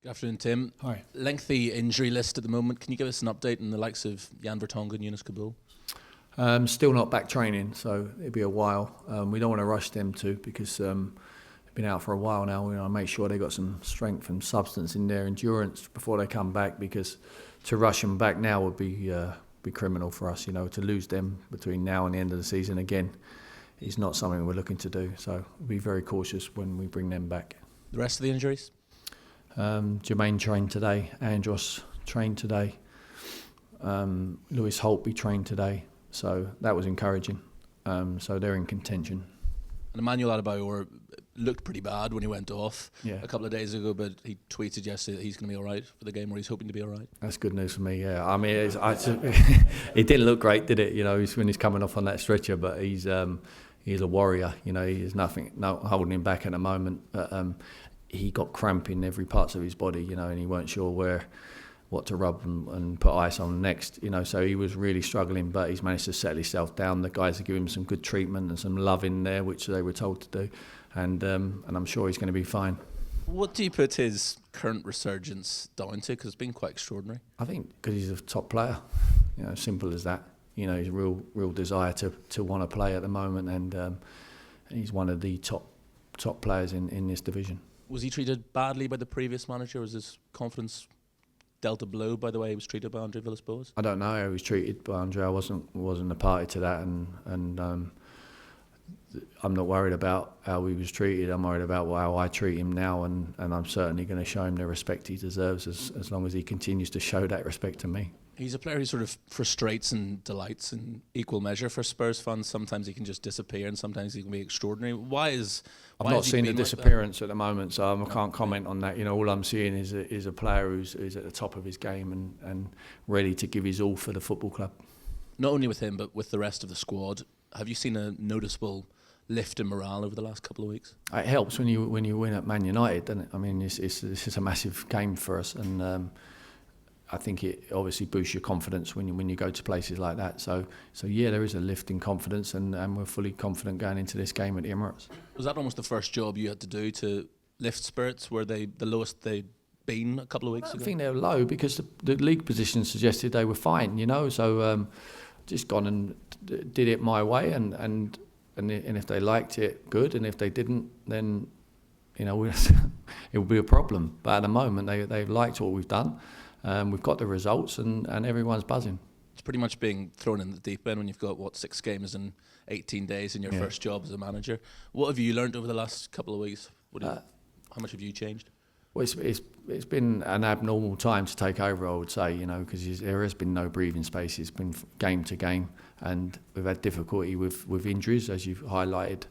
Good afternoon, Tim. Hi. Lengthy injury list at the moment. Can you give us an update on the likes of Jan Vertonghen and Yunus Kabul? Still not back training, so it'll be a while. We don't want to rush them too because they've been out for a while now. We want to make sure they've got some strength and substance in their endurance before they come back, because to rush them back now would be criminal for us. To lose them between now and the end of the season again is not something we're looking to do. So we'll be very cautious when we bring them back. The rest of the injuries? Jermaine trained today, Andros trained today, Lewis Holtby trained today, so that was encouraging. So they're in contention. And Emmanuel Adebayor looked pretty bad when he went off a couple of days ago, but he tweeted yesterday that he's going to be all right for the game, or he's hoping to be all right. That's good news for me, yeah. I mean, it didn't look great, did it? When he's coming off on that stretcher, but he's a warrior. There's no holding him back at the moment. But, he got cramp in every part of his body, and he weren't sure what to rub and put ice on next, so he was really struggling, but he's managed to settle himself down. The guys are giving him some good treatment and some love in there, which they were told to do, and I'm sure he's going to be fine. What do you put his current resurgence down to? Because it's been quite extraordinary. I think because he's a top player, simple as that. He's a real desire to want to play at the moment, and he's one of the top players in this division. Was he treated badly by the previous manager? Was his confidence dealt a blow by the way he was treated by Andre Villas-Boas? I don't know how he was treated by Andre. I wasn't a party to that, and I'm not worried about how he was treated. I'm worried about how I treat him now, and I'm certainly going to show him the respect he deserves as long as he continues to show that respect to me. He's a player who sort of frustrates and delights in equal measure for Spurs fans. Sometimes he can just disappear, and sometimes he can be extraordinary. I've not seen the disappearance at the moment, so I can't comment on that. All I'm seeing is a player who's at the top of his game and ready to give his all for the football club. Not only with him, but with the rest of the squad. Have you seen a noticeable lift in morale over the last couple of weeks? It helps when you win at Man United, doesn't it? I mean, this is a massive game for us, and I think it obviously boosts your confidence when you go to places like that. So yeah, there is a lift in confidence, and we're fully confident going into this game at the Emirates. Was that almost the first job you had to do to lift spirits? Were they the lowest they'd been a couple of weeks ago? I think they were low because the league position suggested they were fine, So just gone and did it my way, and if they liked it, good, and if they didn't, then it would be a problem. But at the moment, they've liked what we've done. We've got the results, and everyone's buzzing. It's pretty much being thrown in the deep end when you've got 6 games in 18 days in your first job as a manager. What have you learned over the last couple of weeks? How much have you changed? Well, it's been an abnormal time to take over, I would say, because there has been no breathing space. It's been game to game, and we've had difficulty with injuries, as you've highlighted.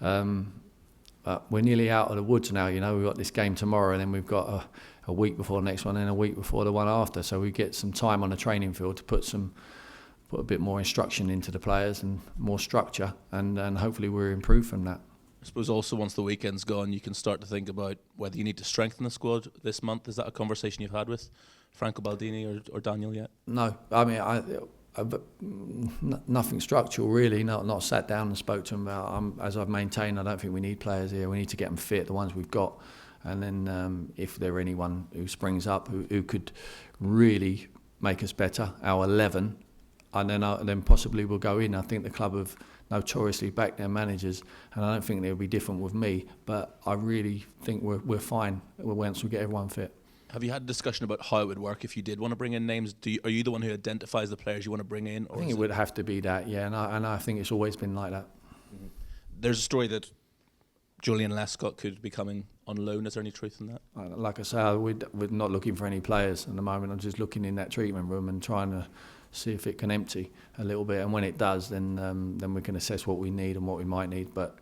We're nearly out of the woods now. We've got this game tomorrow, and then we've got a week before the next one, and a week before the one after. So we get some time on the training field to put a bit more instruction into the players and more structure, and hopefully we're improved from that. I suppose also once the weekend's gone, you can start to think about whether you need to strengthen the squad this month. Is that a conversation you've had with Franco Baldini or Daniel yet? No, I mean nothing structural really. Not sat down and spoke to him about. As I've maintained, I don't think we need players here. We need to get them fit, the ones we've got, and then if there anyone who springs up who could really make us better, our 11, and then possibly we'll go in. I think the club have notoriously backed their managers, and I don't think they'll be different with me. But I really think we're fine once we get everyone fit. Have you had a discussion about how it would work if you did want to bring in names? Are you the one who identifies the players you want to bring in? Or I think it would have to be that, yeah, and I think it's always been like that. Mm-hmm. There's a story that Julian Lescott could be coming on loan. Is there any truth in that? Like I say, we're not looking for any players at the moment. I'm just looking in that treatment room and trying to see if it can empty a little bit, and when it does, then we can assess what we need and what we might need. But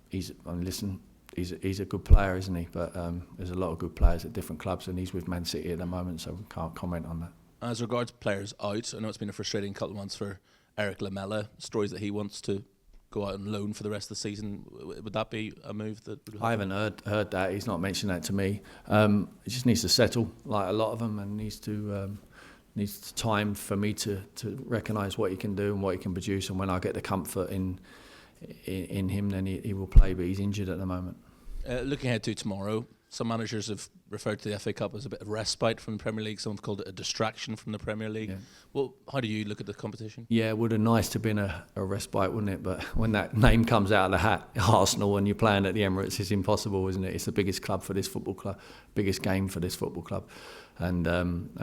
he's a good player, isn't he? But there's a lot of good players at different clubs, and he's with Man City at the moment, so we can't comment on that. As regards players out, I know it's been a frustrating couple of months for Eric Lamela. Stories that he wants to go out on loan for the rest of the season. Would that be a move that would happen? I haven't heard that. He's not mentioned that to me. He just needs to settle, like a lot of them, and needs time for me to recognise what he can do and what he can produce. And when I get the comfort in him, then he will play. But he's injured at the moment. Looking ahead to tomorrow, Some managers have referred to the FA Cup as a bit of respite from the Premier League. Some have called it a distraction from the Premier League. Yeah. Well, how do you look at the competition? Yeah, it would have nice to have been a respite, wouldn't it? But when that name comes out of the hat, Arsenal, and you're playing at the Emirates, it's impossible, isn't it? It's the biggest club for this football club, biggest game for this football club. And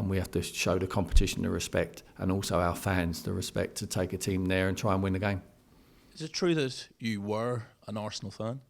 we have to show the competition the respect, and also our fans the respect to take a team there and try and win the game. Is it true that you were an Arsenal fan?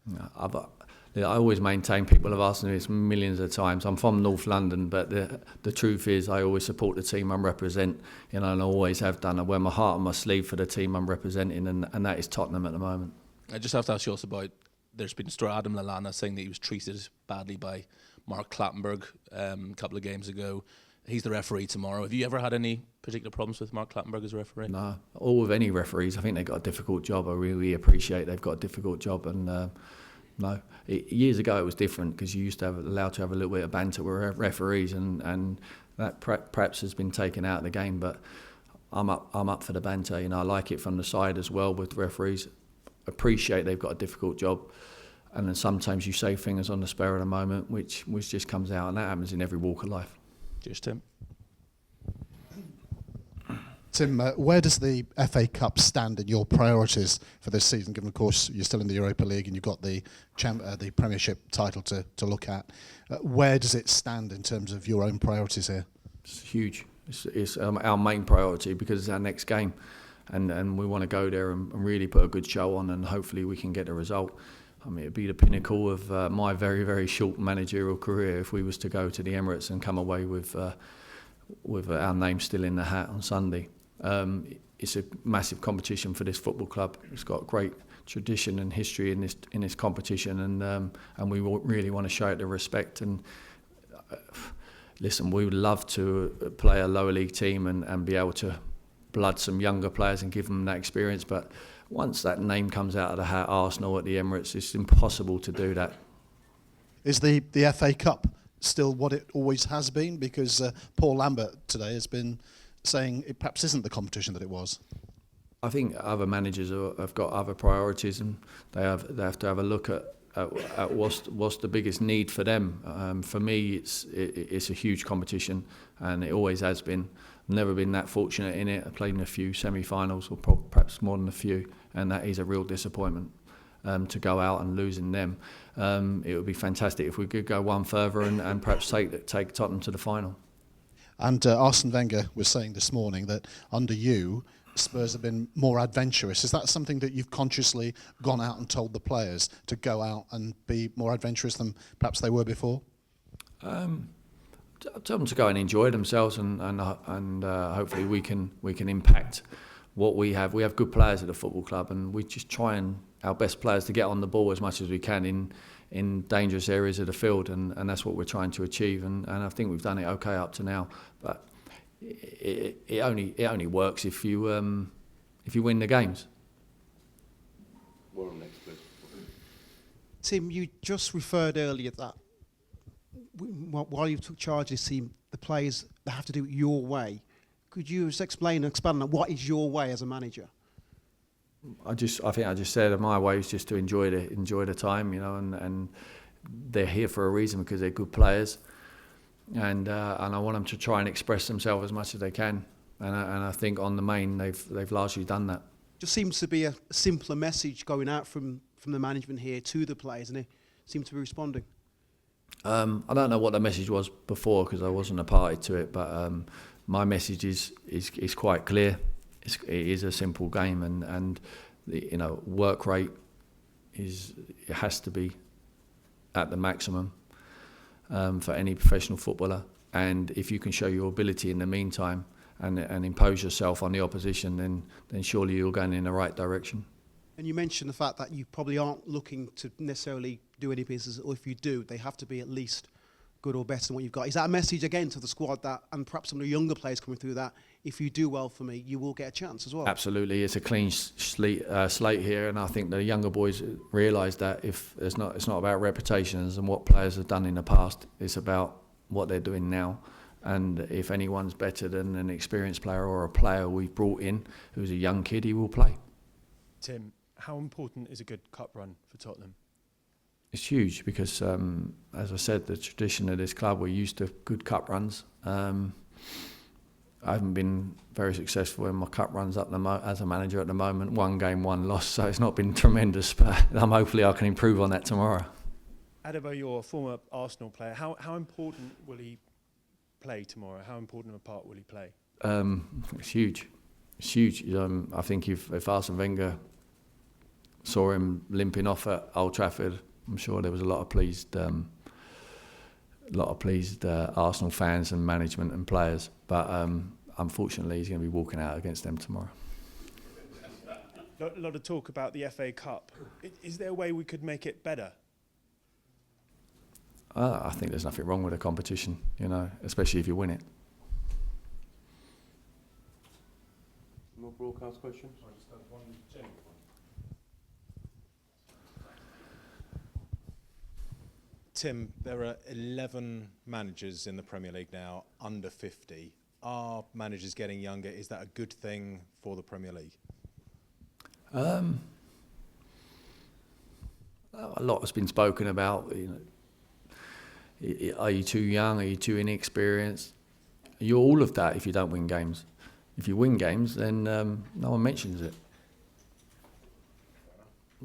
I always maintain, people have asked me this millions of times. I'm from North London, but the truth is I always support the team I represent, and I always have done. I wear my heart on my sleeve for the team I'm representing, and that is Tottenham at the moment. I just have to ask you also about, there's been a story, Adam Lallana saying that he was treated badly by Mark Clattenburg a couple of games ago. He's the referee tomorrow. Have you ever had any particular problems with Mark Clattenburg as a referee? No, or with any referees. I think they've got a difficult job. I really appreciate they've got a difficult job, and no. Years ago it was different because you used to allowed to have a little bit of banter with referees, and that perhaps has been taken out of the game. But I'm up for the banter. I like it from the side as well with referees. Appreciate they've got a difficult job, and then sometimes you say things on the spur of the moment which just comes out, and that happens in every walk of life. Cheers, Tim. Tim, where does the FA Cup stand in your priorities for this season, given, of course, you're still in the Europa League and you've got the Premiership title to look at? Where does it stand in terms of your own priorities here? It's huge. It's our main priority because it's our next game, and we want to go there and really put a good show on, and hopefully we can get a result. I mean, it'd be the pinnacle of my very, very short managerial career if we was to go to the Emirates and come away with our name still in the hat on Sunday. It's a massive competition for this football club. It's got great tradition and history in this competition, and we really want to show it the respect. And listen, we would love to play a lower league team and be able to blood some younger players and give them that experience. But once that name comes out of the hat, Arsenal at the Emirates, it's impossible to do that. Is the FA Cup still what it always has been? Because Paul Lambert today has been saying it perhaps isn't the competition that it was. I think other managers have got other priorities, and they have to have a look at what's the biggest need for them. For me, it's a huge competition, and it always has been. I've never been that fortunate in it. I played in a few semi-finals, or perhaps more than a few, and that is a real disappointment to go out and lose in them. It would be fantastic if we could go one further and perhaps take Tottenham to the final. And Arsene Wenger was saying this morning that under you, Spurs have been more adventurous. Is that something that you've consciously gone out and told the players to go out and be more adventurous than perhaps they were before? Tell them to go and enjoy themselves, and hopefully we can impact what we have. We have good players at the football club, and we just try our best players to get on the ball as much as we can in dangerous areas of the field, and that's what we're trying to achieve. And I think we've done it okay up to now, but it only works if you win the games. Tim, you just referred earlier that while you took charge of this team, the players, they have to do it your way. Could you just explain and expand on what is your way as a manager? I think I just said that my way is just to enjoy the time, and they're here for a reason because they're good players, and I want them to try and express themselves as much as they can, and I think on the main they've largely done that. Just seems to be a simpler message going out from the management here to the players, and they seem to be responding. I don't know what the message was before because I wasn't a party to it, but my message is quite clear. It is a simple game, and the, work rate it has to be at the maximum for any professional footballer. And if you can show your ability in the meantime and impose yourself on the opposition, then surely you're going in the right direction. And you mentioned the fact that you probably aren't looking to necessarily do any business, or if you do, they have to be at least good or better than what you've got. Is that a message again to the squad that, and perhaps some of the younger players coming through, that if you do well for me, you will get a chance as well? Absolutely, it's a clean slate here, and I think the younger boys realise that it's not about reputations and what players have done in the past. It's about what they're doing now, and if anyone's better than an experienced player or a player we've brought in who's a young kid, he will play. Tim, how important is a good cup run for Tottenham? It's huge because, as I said, the tradition of this club, we're used to good cup runs. I haven't been very successful in my cup runs as a manager at the moment. 1 game, 1 loss, so it's not been tremendous, but hopefully I can improve on that tomorrow. Adebo, you're a former Arsenal player. How important will he play tomorrow? How important of a part will he play? It's huge. It's huge. I think if Arsene Wenger saw him limping off at Old Trafford, I'm sure there was a lot of pleased Arsenal fans and management and players. But unfortunately, he's going to be walking out against them tomorrow. A lot of talk about the FA Cup. Is there a way we could make it better? I think there's nothing wrong with a competition, especially if you win it. More broadcast questions? Tim, there are 11 managers in the Premier League now under 50. Are managers getting younger? Is that a good thing for the Premier League? A lot has been spoken about. Are you too young? Are you too inexperienced? You're all of that if you don't win games. If you win games, then no one mentions it.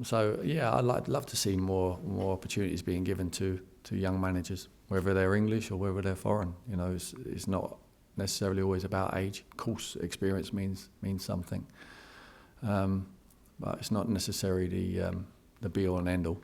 So yeah, I'd love to see more opportunities being given to young managers, whether they're English or whether they're foreign. It's not necessarily always about age. Of course, experience means something, but it's not necessarily the be all and end all.